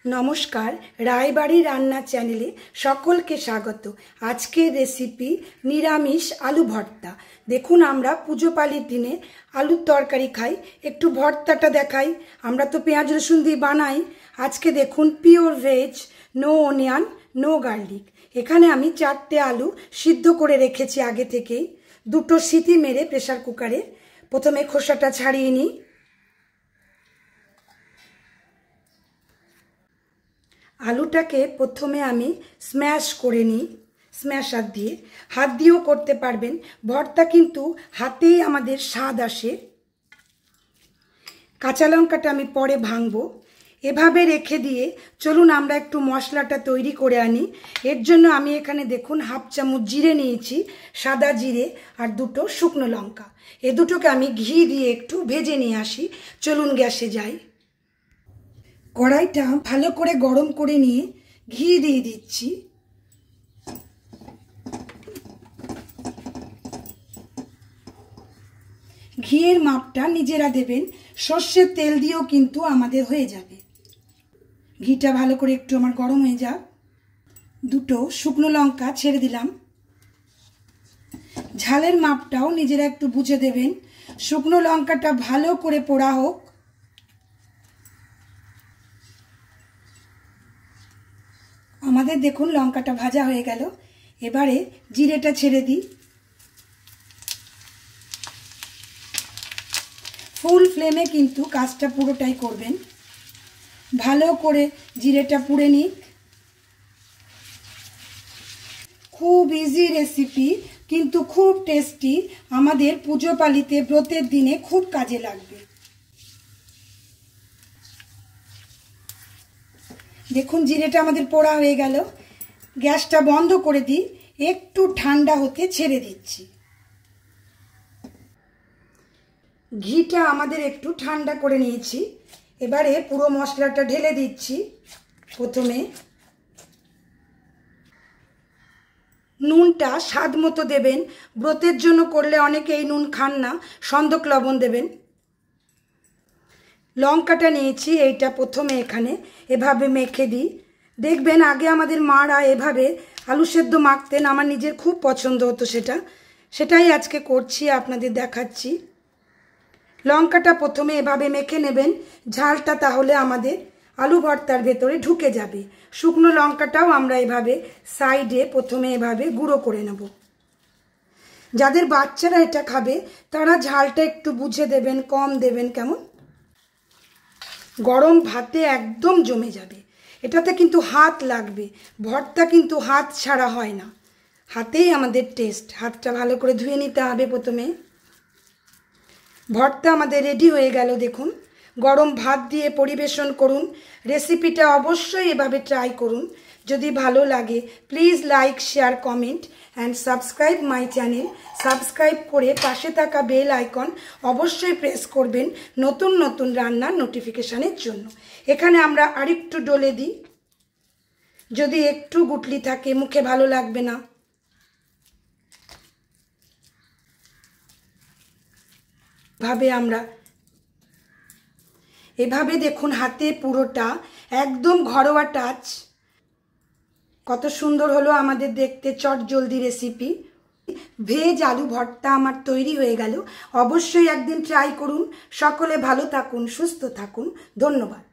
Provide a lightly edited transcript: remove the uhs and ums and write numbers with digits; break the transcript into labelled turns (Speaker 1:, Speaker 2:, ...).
Speaker 1: নমস্কার, রায়বাড়ি রান্না চ্যানেলে সকলকে স্বাগত। আজকের রেসিপি নিরামিষ আলু ভর্তা। দেখুন, আমরা পুজোপালির দিনে আলুর তরকারি খাই, একটু ভর্তাটা দেখাই। আমরা তো পেঁয়াজ রসুন দিয়ে বানাই। আজকে দেখুন, pure veg, no onion, no garlic. এখানে আমি 4টে আলু সিদ্ধ করে রেখেছি আগে থেকেই। 2টো সিটি মেরে প্রেসার কুকারে প্রথমে খোসাটা ছাড়িয়ে নিই। আলুটাকে প্রথমে আমি স্ম্যাশ করে নিই, স্ম্যাশার দিয়ে। হাত দিয়েও করতে পারবেন। ভর্তা কিন্তু হাতেই আমাদের স্বাদ আসে। কাঁচা লঙ্কাটা আমি পরে ভাঙবো। এভাবে রেখে দিয়ে চলুন আমরা একটু মশলাটা তৈরি করে আনি। এর জন্য আমি এখানে দেখুন 1/2 চামচ জিরে নিয়েছি, সাদা জিরে, আর 2টো শুকনো লঙ্কা। এ দুটোকে আমি ঘি দিয়ে একটু ভেজে নিয়ে আসি। চলুন গ্যাসে যাই। কড়াইটা ভালো করে গরম করে নিয়ে ঘি দিয়ে দিচ্ছি। ঘিয়ের মাপটা নিজেরা দেবেন। সর্ষের তেল দিয়েও কিন্তু আমাদের হয়ে যাবে। ঘিটা ভালো করে একটু আমার গরম হয়ে যাক। 2টো শুকনো লঙ্কা ছেড়ে দিলাম। ঝালের মাপটাও নিজেরা একটু বুঝে দেবেন। শুকনো লঙ্কাটা ভালো করে পোড়া হোক। আমাদের দেখুন লঙ্কাটা ভাজা হয়ে গেল। এবারে জিরেটা ছেড়ে দিই। ফুল ফ্লেমে কিন্তু কাজটা পুরোটাই করবেন। ভালো করে জিরেটা পুড়ে নিক। খুব ইজি রেসিপি, কিন্তু খুব টেস্টি। আমাদের পুজো পালিতে ব্রতের দিনে খুব কাজে লাগবে। দেখুন, জিরেটা আমাদের পোড়া হয়ে গেল। গ্যাসটা বন্ধ করে দিই, একটু ঠান্ডা হতে ছেড়ে দিচ্ছি। ঘিটা আমাদের একটু ঠান্ডা করে নিয়েছি। এবারে পুরো মশলাটা ঢেলে দিচ্ছি। প্রথমে নুনটা স্বাদ মতো দেবেন। ব্রতের জন্য করলে অনেকে এই নুন খান না, সন্দক লবণ দেবেন। লঙ্কাটা নিয়েছি, এইটা প্রথমে এখানে এভাবে মেখে দিই। দেখবেন আগে আমাদের মারা এভাবে আলু সেদ্ধ মাখতেন। আমার নিজের খুব পছন্দ হতো সেটাই আজকে করছি, আপনাদের দেখাচ্ছি। লঙ্কাটা প্রথমে এভাবে মেখে নেবেন। ঝালটা তাহলে আমাদের আলু ভর্তার ভেতরে ঢুকে যাবে। শুকনো লঙ্কাটাও আমরা এভাবে সাইডে প্রথমে এভাবে গুঁড়ো করে নেব। যাদের বাচ্চারা এটা খাবে তারা ঝালটা একটু বুঝে দেবেন, কম দেবেন। কেমন গরম ভাতে একদম জমে যাবে। এটাতে কিন্তু হাত লাগবে। ভর্তা কিন্তু হাত ছাড়া হয় না, হাতেই আমাদের টেস্ট। হাতটা ভালো করে ধুয়ে নিতে হবে প্রথমে। ভর্তা আমাদের রেডি হয়ে গেল। দেখুন, গরম ভাত দিয়ে পরিবেশন করুন। রেসিপিটা অবশ্যই এভাবে ট্রাই করুন। যদি ভালো লাগে please like, share, comment and subscribe my channel. Subscribe করে পাশে থাকা বেল আইকন অবশ্যই প্রেস করবেন নতুন নতুন রান্নার নোটিফিকেশানের জন্য। এখানে আমরা আরেকটু ডলে দিই। যদি একটু গুটলি থাকে মুখে ভালো লাগবে না। আমরা এভাবে দেখুন, হাতে পুরোটা একদম ঘরোয়া টাচ। কত সুন্দর হলো আমাদের দেখতে চটজলদি রেসিপি। ভেজ আলু ভর্তা আমার তৈরি হয়ে গেল। অবশ্যই একদিন ট্রাই করুন। সকলে ভালো থাকুন, সুস্থ থাকুন। ধন্যবাদ।